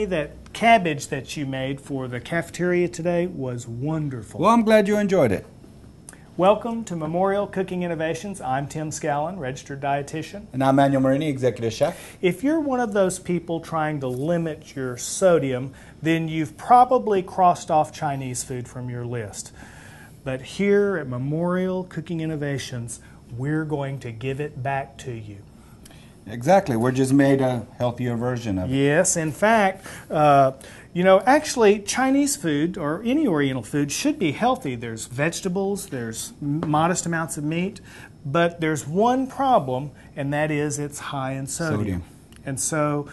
Manny, that cabbage that you made for the cafeteria today was wonderful. Well, I'm glad you enjoyed it. Welcome to Memorial Cooking Innovations. I'm Tim Scallon, registered dietitian. And I'm Manuel Marini, executive chef. If you're one of those people trying to limit your sodium, then you've probably crossed off Chinese food from your list. But here at Memorial Cooking Innovations, we're going to give it back to you. Exactly. We're just made a healthier version of it. Yes, in fact, actually Chinese food or any Oriental food should be healthy. There's vegetables, there's modest amounts of meat, but there's one problem, and that is it's high in sodium. And so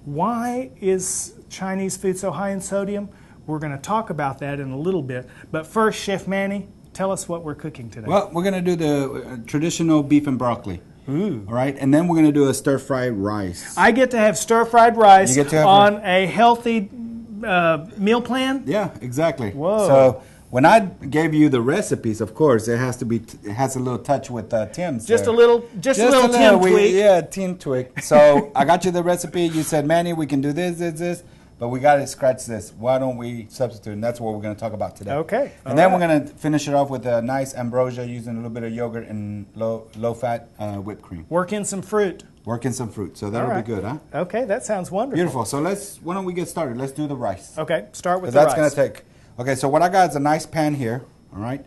why is Chinese food so high in sodium? We're going to talk about that in a little bit. But first, Chef Manny, tell us what we're cooking today. Well, we're going to do the traditional beef and broccoli. Ooh. All right, and then we're going to do a stir-fried rice. I get to have stir-fried rice You get to have on a healthy meal plan? Yeah, exactly. Whoa. So when I gave you the recipes, of course, it has to be. It has a little touch with Tim's. Just a little Tim tweak. Yeah, Tim tweak. So I got you the recipe. You said, Manny, we can do this. But we got to scratch this. Why don't we substitute? And that's what we're going to talk about today. Okay. And then we're going to finish it off with a nice Ambrosia using a little bit of yogurt and low-fat whipped cream. Work in some fruit. Work in some fruit. So that'll be good, huh? Okay, that sounds wonderful. Beautiful. So why don't we get started? Let's do the rice. Okay, start with the rice. That's going to take. Okay, so what I got is a nice pan here, all right?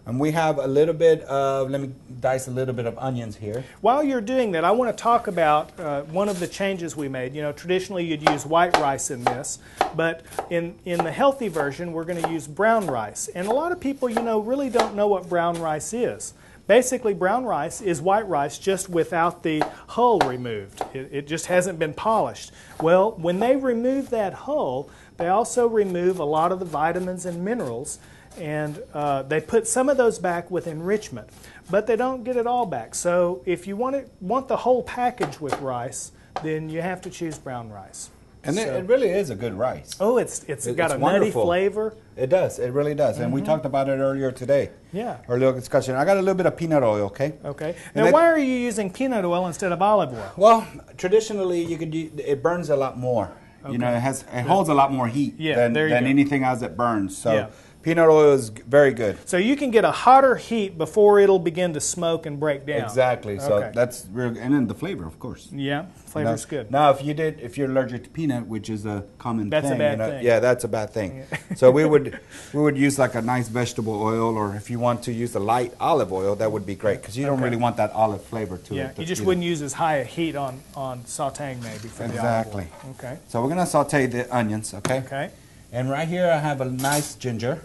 And we have a little bit of, let me dice a little bit of onions here. While you're doing that, I want to talk about one of the changes we made. You know, traditionally you'd use white rice in this, but in the healthy version, we're going to use brown rice. And a lot of people, really don't know what brown rice is. Basically, brown rice is white rice just without the hull removed. It just hasn't been polished. Well, when they remove that hull, they also remove a lot of the vitamins and minerals, and they put some of those back with enrichment, but they don't get it all back. So if you want the whole package with rice, then you have to choose brown rice. And it really is a good rice. Oh, it's got a nutty flavor. It does. It really does. And we talked about it earlier today. Yeah. Earlier discussion. I got a little bit of peanut oil, okay? Okay. Now, why are you using peanut oil instead of olive oil? Well, traditionally, it burns a lot more. Okay. It holds a lot more heat than anything else that burns. So peanut oil is very good. So you can get a hotter heat before it'll begin to smoke and break down. Exactly. So that's real, and then the flavor, of course. Yeah, flavor's good. Now, if you're allergic to peanut, which is a common thing, that's a bad thing. Yeah, that's a bad thing. So we would use like a nice vegetable oil, or if you want to use a light olive oil, that would be great because you don't really want that olive flavor to it. Yeah, you just wouldn't use as high a heat on sautéing maybe for the olive oil. Okay. So we're gonna saute the onions. Okay. Okay. And right here I have a nice ginger,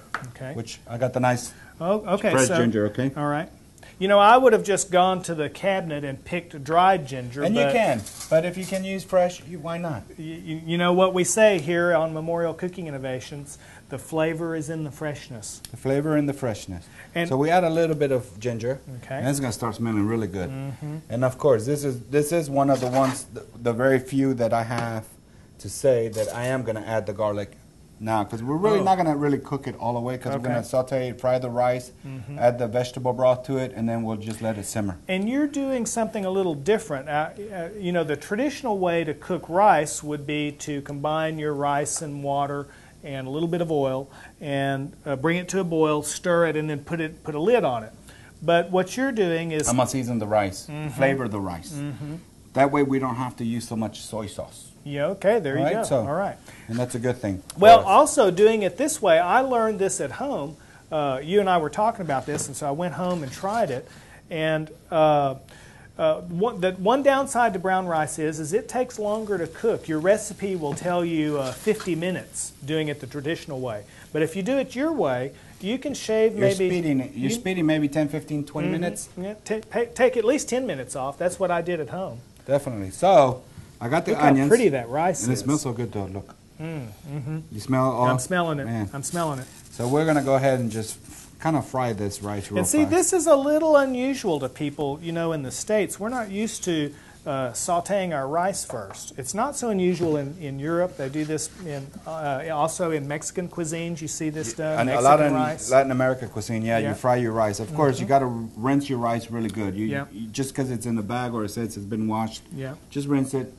which I got the nice fresh ginger, okay? All right. I would have just gone to the cabinet and picked dried ginger. And you can, but if you can use fresh, why not? You know what we say here on Memorial Cooking Innovations, the flavor is in the freshness. The flavor in the freshness. And so we add a little bit of ginger, and it's going to start smelling really good. And of course, this is one of the ones, the very few that I have to say that I am going to add the garlic now, because we're really not going to really cook it all the way, because we're going to saute it, fry the rice, add the vegetable broth to it, and then we'll just let it simmer. And you're doing something a little different. The traditional way to cook rice would be to combine your rice and water and a little bit of oil and bring it to a boil, stir it, and then put a lid on it. But what you're doing is... I'm going to season the rice, flavor the rice. That way we don't have to use so much soy sauce. Yeah, okay, there you go. So, all right. And that's a good thing. Well, also doing it this way, I learned this at home. You and I were talking about this, and so I went home and tried it. And one downside to brown rice is it takes longer to cook. Your recipe will tell you 50 minutes doing it the traditional way. But if you do it your way, you can shave You're speeding maybe 10, 15, 20 minutes? Yeah, take at least 10 minutes off. That's what I did at home. Definitely. So... I got the Look onions. how pretty that rice is. And it smells so good, though. Look. You smell all? I'm smelling it. Man. I'm smelling it. So we're going to go ahead and just kind of fry this rice real fast. And see, this is a little unusual to people, in the States. We're not used to sautéing our rice first. It's not so unusual in Europe. They do this also in Mexican cuisines. You see this done. And Mexican a lot in rice. Latin America cuisine, you fry your rice. Of course, you got to rinse your rice really good. You just because it's in the bag or it says it's been washed, just rinse it.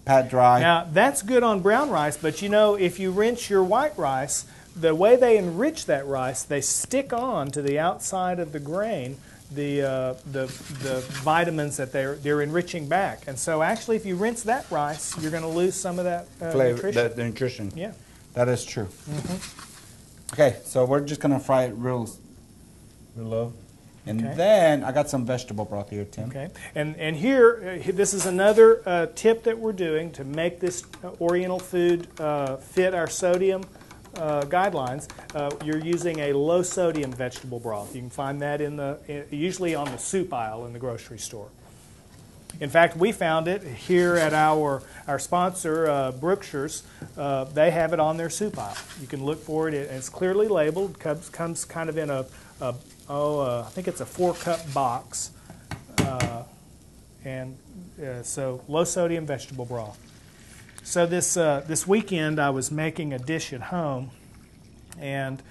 pat dry. Now, that's good on brown rice, but you know, if you rinse your white rice, the way they enrich that rice, they stick on to the outside of the grain the vitamins that they're enriching back. And so actually, if you rinse that rice, you're going to lose some of that flavor, nutrition. the nutrition. Yeah. That is true. Okay, so we're just going to fry it real low. And then I got some vegetable broth here, Tim. Okay, and here, this is another tip that we're doing to make this Oriental food fit our sodium guidelines. You're using a low sodium vegetable broth. You can find that usually on the soup aisle in the grocery store. In fact, we found it here at our sponsor, Brookshire's. They have it on their soup aisle. You can look for it. It's clearly labeled. Comes kind of in I think it's a 4-cup box. So low sodium vegetable broth. So this weekend I was making a dish at home, and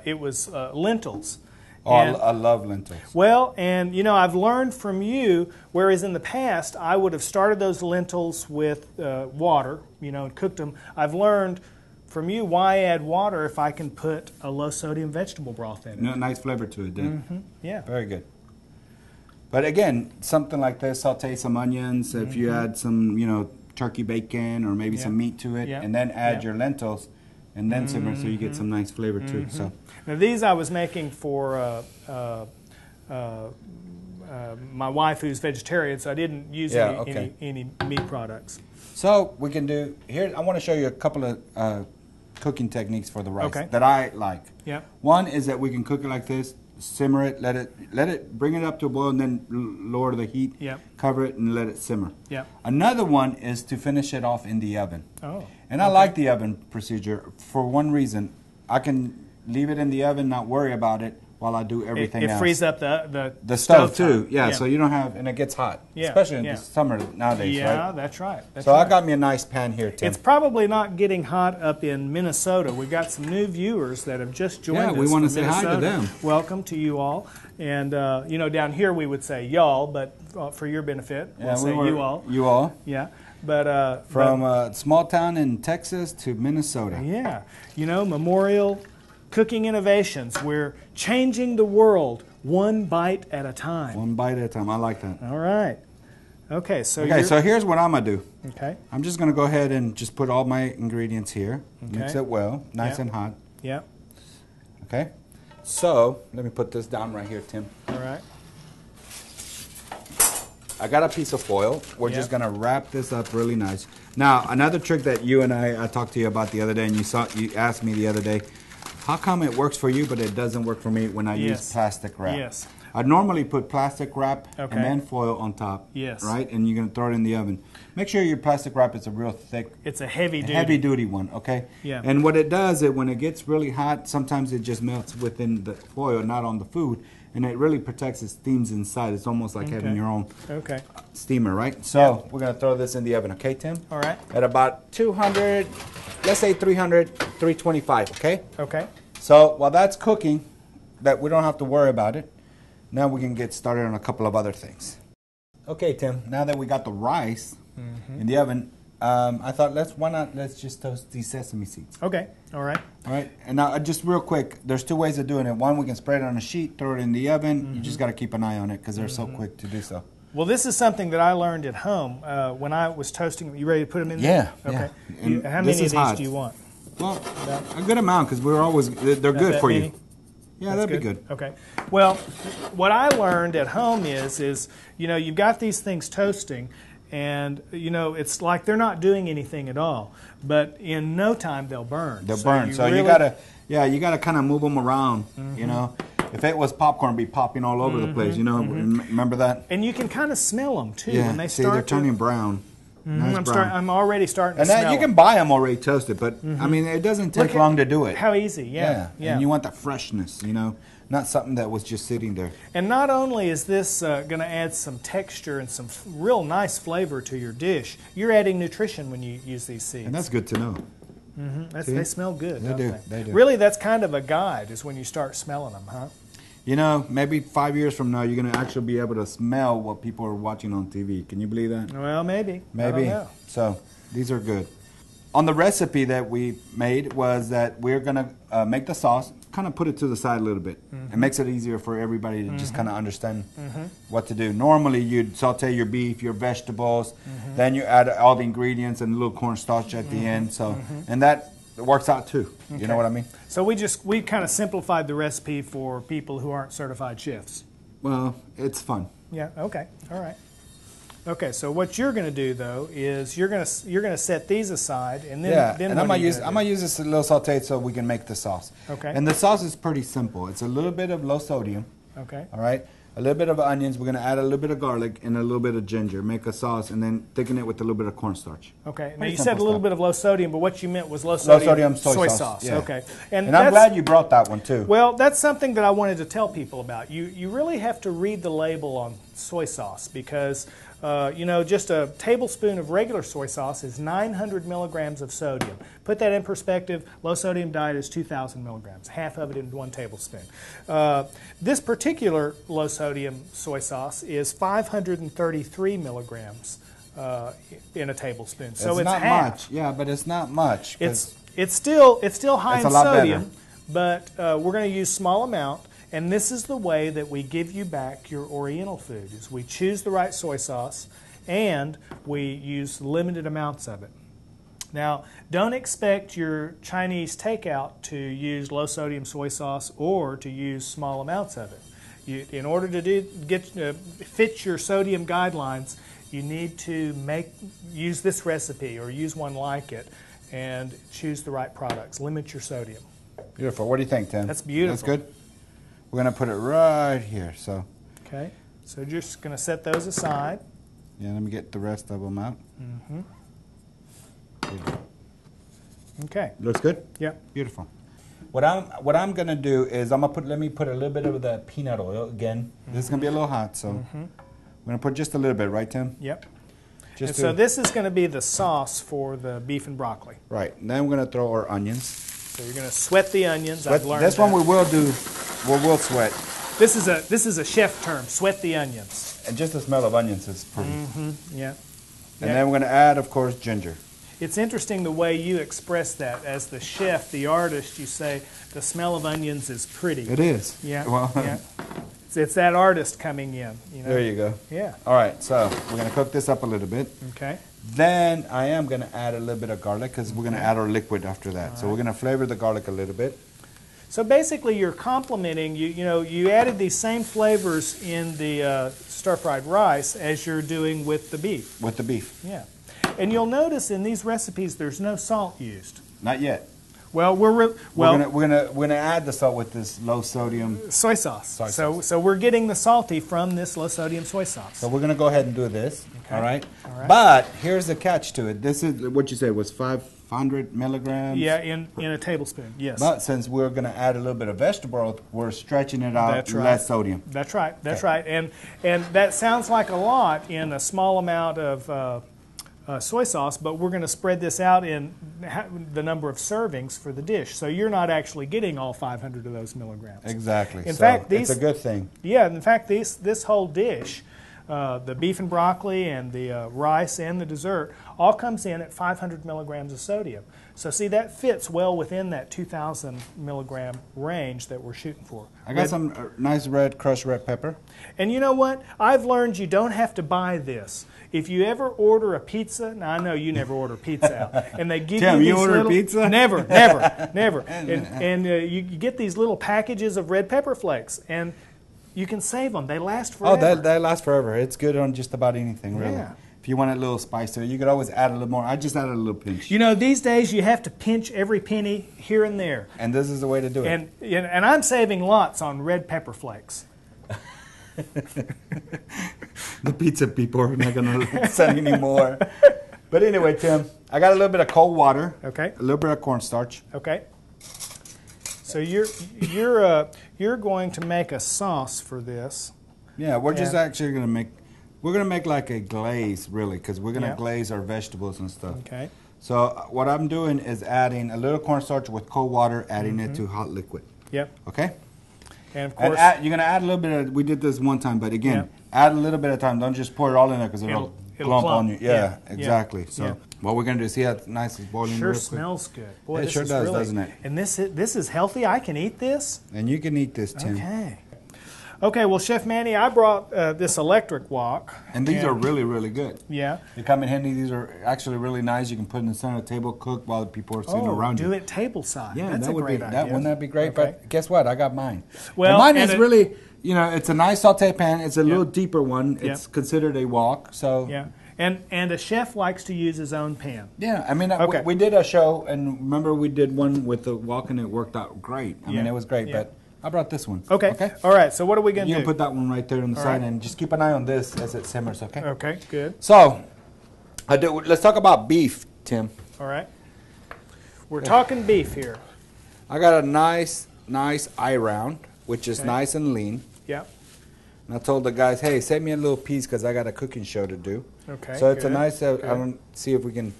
it was lentils. Oh, I love lentils. Well, and you know, I've learned from you, whereas in the past I would have started those lentils with water, you know, and cooked them. I've learned from you why add water if I can put a low sodium vegetable broth in it. Nice flavor to it, then. Yeah. Very good. But again, something like this, saute some onions. If you add some, you know, turkey bacon or maybe some meat to it, and then add your lentils, and then simmer, so you get some nice flavor to it. So now these I was making for my wife, who's vegetarian, so I didn't use any meat products. So we can do here. I want to show you a couple of cooking techniques for the rice that I like. Yeah. One is that we can cook it like this. Simmer it, let it, bring it up to a boil, and then lower the heat. Yep. Cover it and let it simmer. Yep. Another one is to finish it off in the oven. Oh. And I like the oven procedure for one reason. I can leave it in the oven, not worry about it while I do everything else. It frees up the stove too. Yeah, so you don't have, and it gets hot. Yeah. Especially in the summer nowadays, right? Yeah, that's right. I got me a nice pan here, Tim. It's probably not getting hot up in Minnesota. We've got some new viewers that have just joined us. Yeah, we want to from say Minnesota. hi to them. Welcome to you all. And, you know, down here we would say y'all, but for your benefit, we'll say you all. You all. Yeah. But from a small town in Texas to Minnesota. Yeah. You know, Memorial Cooking Innovations. We're changing the world one bite at a time. One bite at a time. I like that. All right. Okay, so here's what I'm going to do. Okay. I'm just going to go ahead and just put all my ingredients here. Okay. Mix it well, nice and hot. Yeah. Okay. So, let me put this down right here, Tim. All right. I got a piece of foil. We're just going to wrap this up really nice. Now, another trick that you and I talked to you about the other day, and you asked me the other day, how come it works for you but it doesn't work for me when I use plastic wrap? Yes. I normally put plastic wrap and then foil on top. Yes. Right? And you're going to throw it in the oven. Make sure your plastic wrap is a real thick. It's a heavy duty one, okay? Yeah. And what it does is when it gets really hot, sometimes it just melts within the foil, not on the food. And it really protects the steams inside. It's almost like having your own steamer, right? So we're going to throw this in the oven, okay, Tim? All right. At about 200, let's say 300, 325, okay? Okay. So while that's cooking, that we don't have to worry about it, now we can get started on a couple of other things. Okay, Tim, now that we got the rice in the oven, I thought let's just toast these sesame seeds. Okay, all right. All right, and now just real quick, there's two ways of doing it. One, we can spread it on a sheet, throw it in the oven. You just got to keep an eye on it because they're so quick to do so. Well, this is something that I learned at home when I was toasting. You ready to put them in there? Yeah. Okay. Yeah. How many of these do you want? Well, a good amount because they're good for you. Yeah, that'd be good. Okay. Well, what I learned at home is you know, you've got these things toasting, and you know, it's like they're not doing anything at all. But in no time, they'll burn. They'll burn. So you gotta kind of move them around. You know, if it was popcorn, it'd be popping all over the place. You know, remember that? And you can kind of smell them too when they start. They're turning brown. Nice I'm already starting to smell. And you can buy them already toasted, but I mean, it doesn't take long to do it. How easy, yeah. And you want the freshness, you know, not something that was just sitting there. And not only is this going to add some texture and some real nice flavor to your dish, you're adding nutrition when you use these seeds. And that's good to know. They smell good. They do. Really, that's kind of a guide, is when you start smelling them, huh? You know, maybe 5 years from now, you're going to actually be able to smell what people are watching on TV. Can you believe that? Well, maybe. Maybe. I don't know. So these are good. On the recipe that we made was that we're going to make the sauce, kind of put it to the side a little bit. It makes it easier for everybody to just kind of understand what to do. Normally, you'd saute your beef, your vegetables, then you add all the ingredients and a little cornstarch at the end. So, and that works out too. Okay. You know what I mean? So we kind of simplified the recipe for people who aren't certified chefs. Well, it's fun. Yeah. Okay. All right. Okay, so what you're going to do though is you're going to set these aside, and then and I'm gonna use this a little sauteed so we can make the sauce. Okay. And the sauce is pretty simple. It's a little bit of low sodium. Okay. All right. A little bit of onions. We're going to add a little bit of garlic and a little bit of ginger. Make a sauce, and then thicken it with a little bit of cornstarch. Okay. Now you said a little bit of low sodium, but what you meant was low sodium soy sauce. Yeah. Okay. And I'm glad you brought that one too. Well, that's something that I wanted to tell people about. You really have to read the label on soy sauce because just a tablespoon of regular soy sauce is 900 milligrams of sodium. Put that in perspective, low sodium diet is 2,000 milligrams, half of it in 1 tablespoon. This particular low sodium soy sauce is 533 milligrams in a tablespoon. So it's not half. Much. Yeah, but it's not much. It's still high in sodium, better. but we're going to use small amount. And this is the way that we give you back your Oriental food, is we choose the right soy sauce and we use limited amounts of it. Now, don't expect your Chinese takeout to use low sodium soy sauce or to use small amounts of it. In order to fit your sodium guidelines, you need to use this recipe or use one like it and choose the right products. Limit your sodium. Beautiful. What do you think, Tim? That's beautiful. That's good? We're going to put it right here. So. Okay. So you're just going to set those aside. Yeah, let me get the rest of them out. Okay. Looks good? Yeah. Beautiful. What I'm going to do is let me put a little bit of the peanut oil again. This is going to be a little hot, so I'm going to put just a little bit, right, Tim? Yep. So this is going to be the sauce for the beef and broccoli. Right. And then we're going to throw our onions. So you're going to sweat the onions. I've learned this one we will do. We'll sweat. This is a chef term. Sweat the onions. And just the smell of onions is pretty. Yeah. And then we're going to add, of course, ginger. It's interesting the way you express that. As the chef, the artist, you say the smell of onions is pretty. It is. Yeah. Well, yeah. It's that artist coming in. You know? There you go. Yeah. All right. So we're going to cook this up a little bit. Okay. Then I am going to add a little bit of garlic because we're going to add our liquid after that. So we're going to flavor the garlic a little bit. So basically you're complementing, you added these same flavors in the stir-fried rice as you're doing with the beef. With the beef. Yeah. And you'll notice in these recipes there's no salt used. Not yet. Well, we're gonna add the salt with this low sodium soy sauce. So we're getting the salty from this low sodium soy sauce. So we're gonna go ahead and do this. Okay. All right. But here's the catch to it. This is what you said was 500 milligrams. Yeah, in a tablespoon. Yes. But since we're gonna add a little bit of vegetable oil, we're stretching it out. That's right. Less sodium. That's right. That's right. And that sounds like a lot in a small amount of soy sauce, but we're going to spread this out in the number of servings for the dish. So you're not actually getting all 500 of those milligrams. Exactly. In fact, it's a good thing. Yeah. In fact, this whole dish, the beef and broccoli and the rice and the dessert, all comes in at 500 milligrams of sodium. So see, that fits well within that 2,000 milligram range that we're shooting for. I got some nice crushed red pepper. And you know what? I've learned you don't have to buy this. If you ever order a pizza, now I know you never order pizza out, and they give Tim, you these order little, pizza? Never. And you get these little packages of red pepper flakes, and you can save them. They last forever. Oh, they last forever. It's good on just about anything, really. Yeah. If you want a little spice to it, you could always add a little more. I just added a little pinch. You know, these days you have to pinch every penny here and there. And this is the way to do it. And I'm saving lots on red pepper flakes. The pizza people are not going to send any more. But anyway, Tim, I got a little bit of cold water. Okay. A little bit of cornstarch. Okay. So you're going to make a sauce for this. Yeah, we're just actually going to make. We're going to make like a glaze, really, because we're going to glaze our vegetables and stuff. Okay. So what I'm doing is adding a little cornstarch with cold water, adding it to hot liquid. Yep. Okay. And of course, you're going to add a little bit of, we did this one time, but again, add a little bit of time. Don't just pour it all in there because it'll clump on you. Yeah, exactly. So what we're going to do, see how nice it's boiling. Sure smells good. Boy, it sure does, doesn't it? And this is healthy. I can eat this. And you can eat this, Tim. Okay. Okay, well, Chef Manny, I brought this electric wok. And these are really, really good. Yeah. They come in handy. These are actually really nice. You can put in the center of the table, cook while the people are sitting around you. Do it table side. Yeah, that's that a would great be, idea. wouldn't that be great? Okay. But guess what? I got mine. Well, and mine is really, you know, it's a nice saute pan. It's a little deeper one. It's considered a wok. So yeah. And a chef likes to use his own pan. Yeah, I mean, we did a show, and remember we did one with the wok, and it worked out great. I mean, it was great, but I brought this one. Okay. All right, so what are we going to do? You can put that one right there on the side, and just keep an eye on this as it simmers, okay? Okay, good. So, let's talk about beef, Tim. All right. We're talking beef here. I got a nice eye round, which is nice and lean. Yeah. And I told the guys, hey, save me a little piece because I got a cooking show to do. Okay. So it's a nice, I don't see if we can.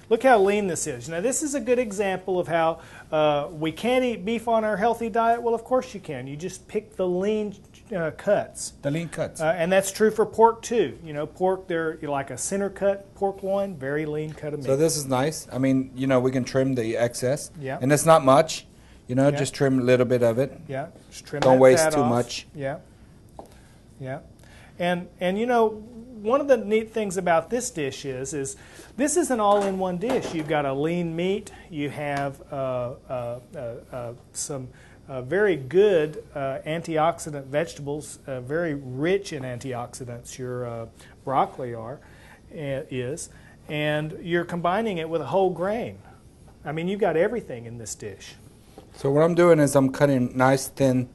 Look how lean this is. Now, this is a good example of how we can't eat beef on our healthy diet. Well, of course you can. You just pick the lean cuts. The lean cuts. And that's true for pork, too. You know, pork, they're like a center cut pork loin, very lean cut of meat. So this is nice. I mean, you know, we can trim the excess. Yeah. And it's not much. You know, just trim a little bit of it. Yeah. Just trim Don't that waste fat too off. much. Yeah. Yeah. And you know, one of the neat things about this dish is this is an all-in-one dish. You've got a lean meat. You have some very good antioxidant vegetables, very rich in antioxidants. Your broccoli is, and you're combining it with a whole grain. I mean, you've got everything in this dish. So what I'm doing is I'm cutting nice thin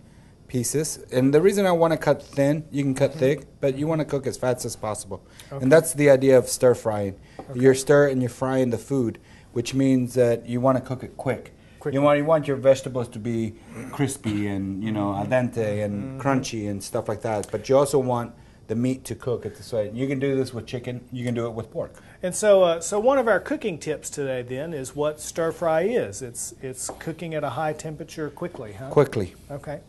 pieces, and the reason I want to cut thin, you can cut thick, but you want to cook as fast as possible. Okay. And that's the idea of stir frying. Okay. You're stir and you're frying the food, which means that you want to cook it quick. You want your vegetables to be crispy and, you know, al dente and crunchy and stuff like that, but you also want the meat to cook at the side. You can do this with chicken. You can do it with pork. And so, so one of our cooking tips today then is what stir fry is. It's cooking at a high temperature quickly, huh? Quickly. Okay.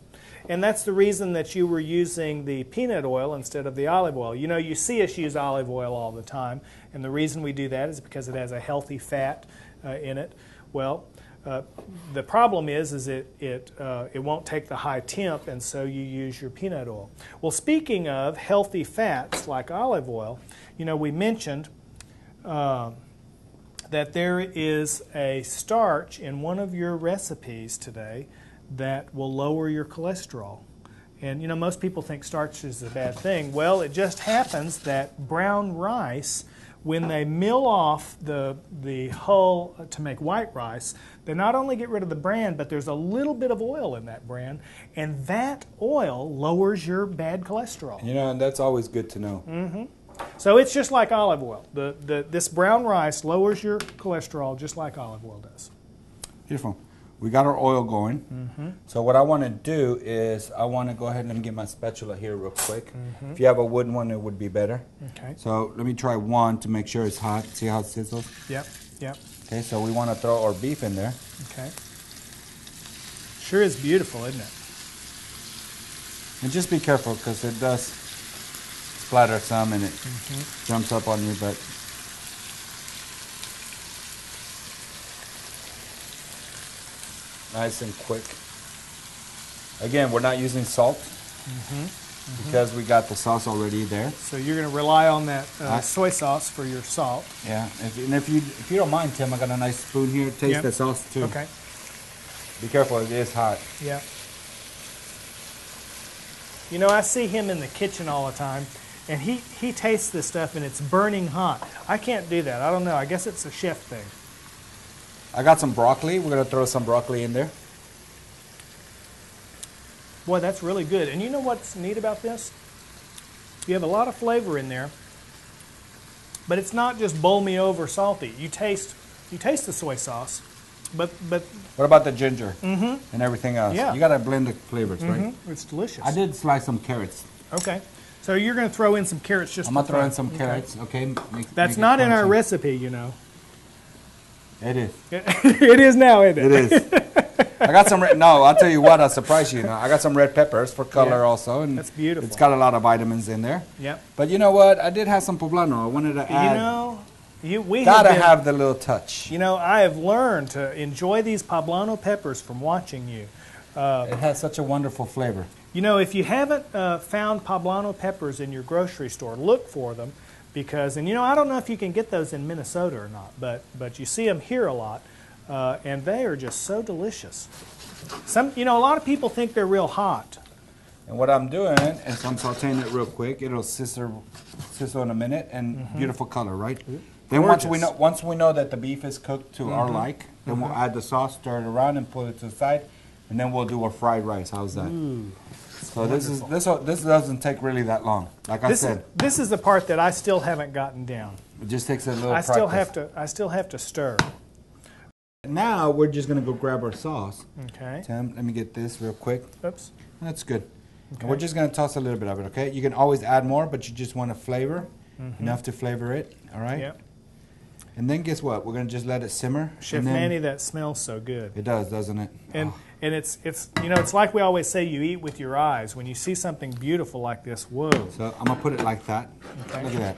And that's the reason that you were using the peanut oil instead of the olive oil. You know, you see us use olive oil all the time, and the reason we do that is because it has a healthy fat in it. Well, the problem is it won't take the high temp, and so you use your peanut oil. Well, speaking of healthy fats like olive oil, you know, we mentioned that there is a starch in one of your recipes today that will lower your cholesterol. And you know, most people think starch is a bad thing. Well, it just happens that brown rice, when they mill off the hull to make white rice, they not only get rid of the bran, but there's a little bit of oil in that bran, and that oil lowers your bad cholesterol. You know, and that's always good to know. Mm-hmm. So it's just like olive oil. This brown rice lowers your cholesterol just like olive oil does. Beautiful. We got our oil going. Mm-hmm. So what I want to do is I want to go ahead and get my spatula here real quick. Mm-hmm. If you have a wooden one, it would be better. Okay. So let me try one to make sure it's hot. See how it sizzles? Yep, yep. Okay, so we want to throw our beef in there. Okay. Sure is beautiful, isn't it? And just be careful because it does splatter some and it jumps up on you, but nice and quick. Again, we're not using salt because we got the sauce already there. So you're going to rely on that soy sauce for your salt. Yeah, and if you don't mind, Tim, I got a nice spoon here. Taste the sauce too. Okay. Be careful, it is hot. Yeah. You know, I see him in the kitchen all the time, and he tastes this stuff and it's burning hot. I can't do that. I don't know. I guess it's a chef thing. I got some broccoli. We're going to throw some broccoli in there. Boy, that's really good. And you know what's neat about this? You have a lot of flavor in there, but it's not just bowl me over salty. You taste the soy sauce, but what about the ginger and everything else? Yeah. You got to blend the flavors, right? It's delicious. I did slice some carrots. Okay. So you're going to throw in some carrots just I'm going to throw in some carrots, okay? That's not in our recipe, you know. It is. It is now, isn't it? It is. I got some red. No, I'll tell you what. I'll surprise you. I got some red peppers for color also, and that's beautiful. It's got a lot of vitamins in there. Yep. But you know what? I did have some poblano. I wanted to add. You know, we gotta have the little touch. You know, I have learned to enjoy these poblano peppers from watching you. It has such a wonderful flavor. You know, if you haven't found poblano peppers in your grocery store, look for them because, and you know, I don't know if you can get those in Minnesota or not, but you see them here a lot, and they are just so delicious. You know, a lot of people think they're real hot. And what I'm doing is I'm sauteing it real quick. It'll sizzle in a minute, and beautiful color, right? Then once we know that the beef is cooked to our like, then we'll add the sauce, stir it around, and put it to the side, and then we'll do our fried rice. How's that? Ooh, so this doesn't take really that long. Like I said, this is the part that I still haven't gotten down. It just takes a little. I still have to stir. Now we're just gonna go grab our sauce. Okay. Tim, let me get this real quick. Oops. That's good. Okay. And we're just gonna toss a little bit of it. Okay. You can always add more, but you just want to flavor enough to flavor it. All right. Yep. And then guess what? We're gonna just let it simmer. Chef Manny, that smells so good. It does, doesn't it? And it's you know, it's like we always say, you eat with your eyes. When you see something beautiful like this, whoa. So I'm gonna put it like that. Okay. Look at that.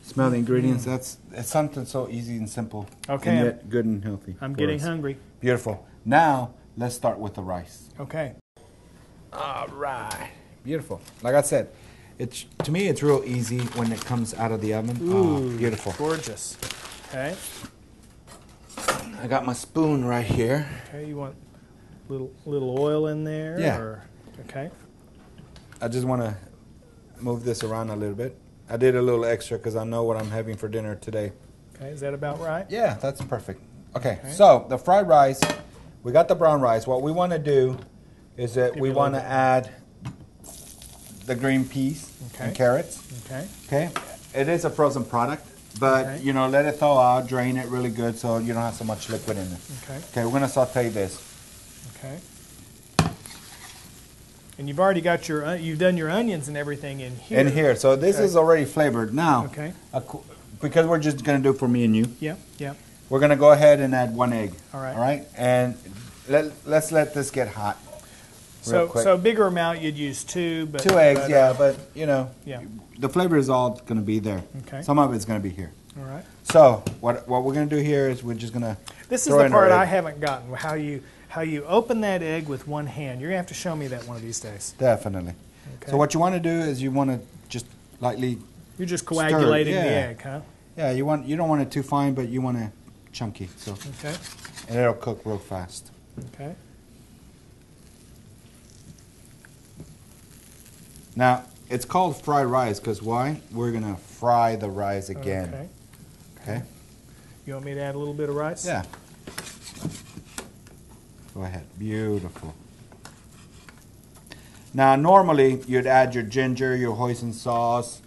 Smell the ingredients. It's something so easy and simple. Okay. And yet good and healthy. I'm getting hungry. Beautiful. Now let's start with the rice. Okay. All right. Beautiful. Like I said, to me it's real easy when it comes out of the oven. Ooh, beautiful. Gorgeous. Okay. I got my spoon right here. Okay, you want little oil in there? Yeah. Okay. I just want to move this around a little bit. I did a little extra because I know what I'm having for dinner today. Okay, is that about right? Yeah, that's perfect. Okay, so the fried rice, we got the brown rice. What we want to do is that we want to add the green peas and carrots. Okay. Okay. It is a frozen product, but you know, let it thaw out, drain it really good so you don't have so much liquid in it. Okay. Okay, we're gonna saute this. Okay. And you've already got you've done your onions and everything in here. In here, so this is already flavored now. Okay. Because we're just gonna do it for me and you. Yeah. Yeah. We're gonna go ahead and add 1 egg. All right. All right, and let's let this get hot. So bigger amount you'd use 2, but 2 eggs, but you know, the flavor is all going to be there. Okay. Some of it's going to be here. All right. So what we're going to do here is we're just going to. This is the part I haven't gotten. How you open that egg with one hand. You're going to have to show me that one of these days. Definitely. Okay. So what you want to do is you want to just lightly. You're just coagulating the egg, huh? Yeah. You don't want it too fine, but you want it chunky. So. Okay. And it'll cook real fast. Okay. Now, it's called fried rice because why? We're going to fry the rice again. Okay. Okay. You want me to add a little bit of rice? Yeah. Go ahead. Beautiful. Now, normally, you'd add your ginger, your hoisin sauce,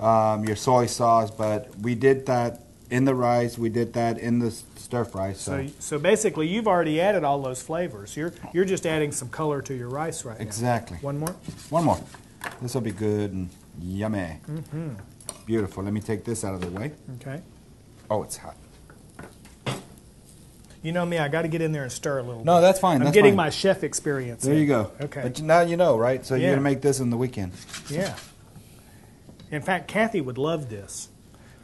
your soy sauce, but we did that in the rice. We did that in the stir fry. So basically, you've already added all those flavors. You're just adding some color to your rice right now. Exactly. One more? One more. This will be good and yummy. Beautiful. Let me take this out of the way. Okay. Oh, it's hot. You know me, I got to get in there and stir a little bit. No, that's fine. I'm getting my chef experience. There you go. Okay. But now you know, right? So you're going to make this in the weekend. Yeah. In fact, Kathy would love this.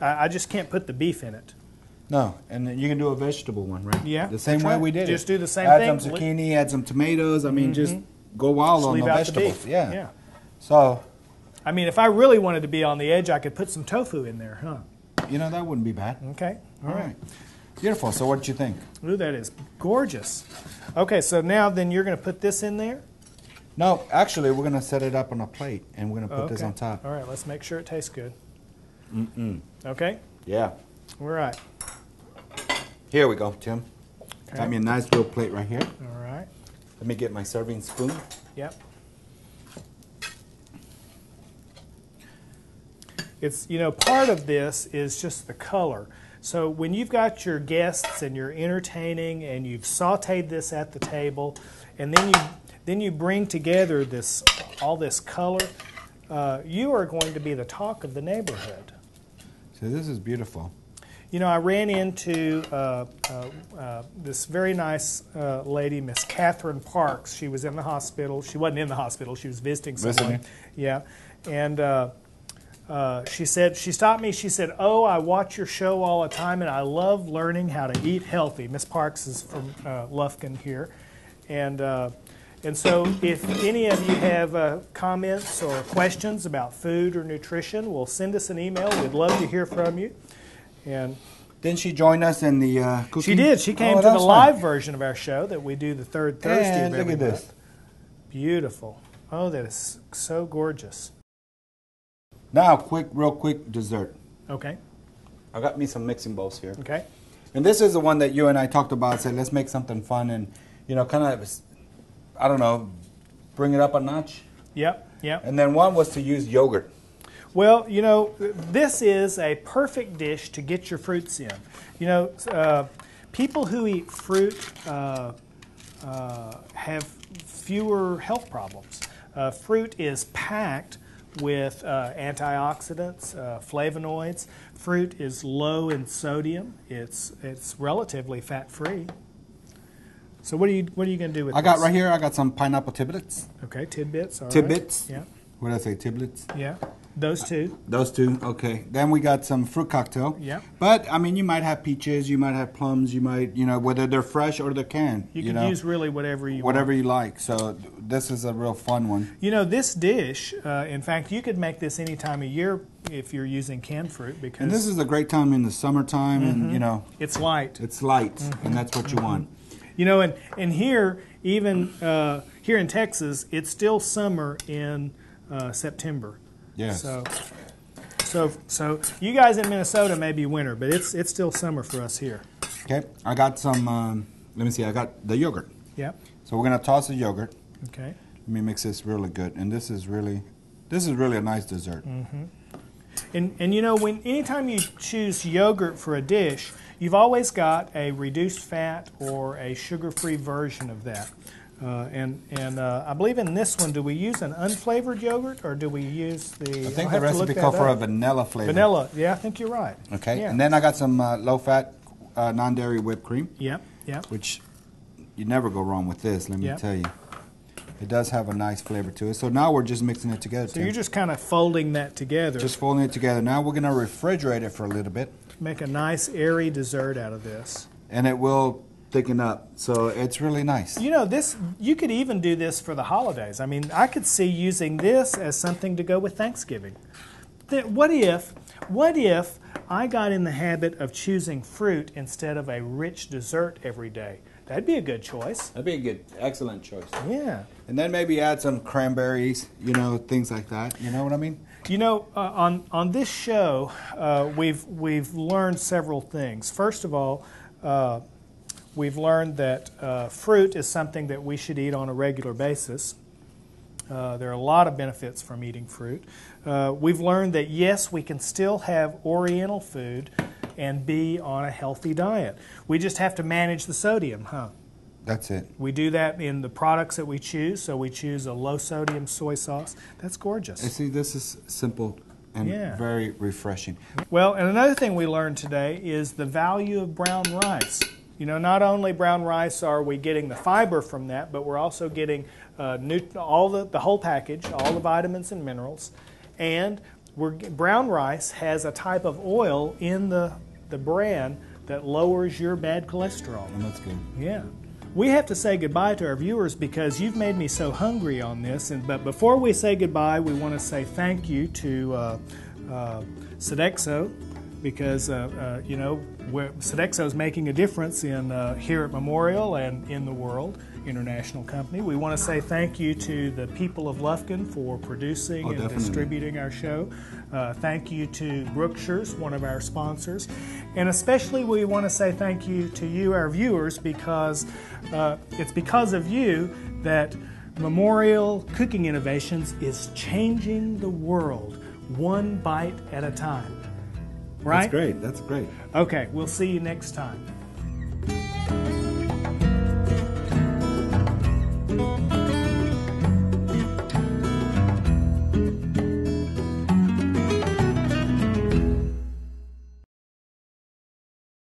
I just can't put the beef in it. No, and you can do a vegetable one, right? Yeah. The same way we did just do the same thing. Add some zucchini, add some tomatoes. I mean, just go wild on the vegetables. Yeah. Yeah. So, I mean, if I really wanted to be on the edge, I could put some tofu in there, huh? You know, that wouldn't be bad. Okay. All right. Beautiful. So what did you think? Ooh, that is gorgeous. Okay, so now then you're going to put this in there? No, actually, we're going to set it up on a plate, and we're going to put this on top. All right, let's make sure it tastes good. Okay? Yeah. All right. Here we go, Tim. Okay. Got me a nice little plate right here. All right. Let me get my serving spoon. Yep. It's, you know, part of this is just the color. So when you've got your guests and you're entertaining and you've sautéed this at the table, and then you bring together all this color, you are going to be the talk of the neighborhood. So this is beautiful. You know, I ran into this very nice lady, Miss Catherine Parks. She was in the hospital. She wasn't in the hospital. She was visiting someone. Yeah. And she said, she stopped me. She said, "Oh, I watch your show all the time, and I love learning how to eat healthy." Miss Parks is from Lufkin here. And so if any of you have comments or questions about food or nutrition, well, send us an email. We'd love to hear from you. And didn't she join us in the cooking? She did. She came to the live version of our show that we do the third Thursday of every month. Look at this. Beautiful. Oh, that is so gorgeous. Now, real quick dessert. Okay. I got me some mixing bowls here. Okay. And this is the one that you and I talked about. Said, let's make something fun and, you know, kind of, I don't know, bring it up a notch. Yep, yep. And then one was to use yogurt. Well, you know, this is a perfect dish to get your fruits in. You know, people who eat fruit have fewer health problems. Fruit is packed with antioxidants, flavonoids. Fruit is low in sodium. It's relatively fat-free. So what are you going to do with this? I got right here, I got some pineapple tidbits. Okay, tidbits. All tidbits. Right. Yeah. What did I say, tidbits? Yeah. Those two. Those two, okay. Then we got some fruit cocktail. Yeah. But, I mean, you might have peaches, you might have plums, you might, you know, whether they're fresh or they're canned. You can use really whatever you want. Whatever you like. So this is a real fun one. You know, this dish, in fact, you could make this any time of year if you're using canned fruit. Because and this is a great time in the summertime and, you know. It's light. It's light, and that's what you want. You know, and here, even here in Texas, it's still summer in September. Yes. So you guys in Minnesota may be winter, but it's still summer for us here. Okay, I got some. Let me see. I got the yogurt. Yep. So we're gonna toss the yogurt. Okay. Let me mix this really good, and this is really a nice dessert. Mm-hmm. And you know, anytime you choose yogurt for a dish, you've always got a reduced fat or a sugar-free version of that. I believe in this one, do we use an unflavored yogurt or do we use the? I think the recipe calls for a vanilla flavor. Vanilla, yeah, I think you're right. Okay, yeah. And then I got some low-fat, non-dairy whipped cream. Yep, yep. Which you never go wrong with this. Let me tell you, it does have a nice flavor to it. So now we're just mixing it together. So you're just kind of folding that together. Just folding it together. Now we're going to refrigerate it for a little bit. Make a nice airy dessert out of this. And it will thicken up, so it's really nice. You know, you could even do this for the holidays. I mean, I could see using this as something to go with Thanksgiving. What if I got in the habit of choosing fruit instead of a rich dessert every day? That'd be a good choice. That'd be excellent choice. Yeah. And then maybe add some cranberries, you know, things like that. You know what I mean? You know, on this show, we've learned several things. First of all, we've learned that fruit is something that we should eat on a regular basis. There are a lot of benefits from eating fruit. We've learned that, yes, we can still have Oriental food and be on a healthy diet. We just have to manage the sodium, huh? That's it. We do that in the products that we choose. So we choose a low-sodium soy sauce. That's gorgeous. And see, this is simple and very refreshing. Well, and another thing we learned today is the value of brown rice. You know, not only brown rice are we getting the fiber from that, but we're also getting all the whole package, all the vitamins and minerals. And brown rice has a type of oil in the bran that lowers your bad cholesterol. And that's good. Yeah. We have to say goodbye to our viewers because you've made me so hungry on this. But before we say goodbye, we want to say thank you to Sodexo because, you know, Sodexo is making a difference here at Memorial and in the world. International company. We want to say thank you to the people of Lufkin for producing and distributing our show. Thank you to Brookshire's, one of our sponsors. And especially we want to say thank you to you, our viewers, because it's because of you that Memorial Cooking Innovations is changing the world one bite at a time. Right? That's great. That's great. Okay, we'll see you next time.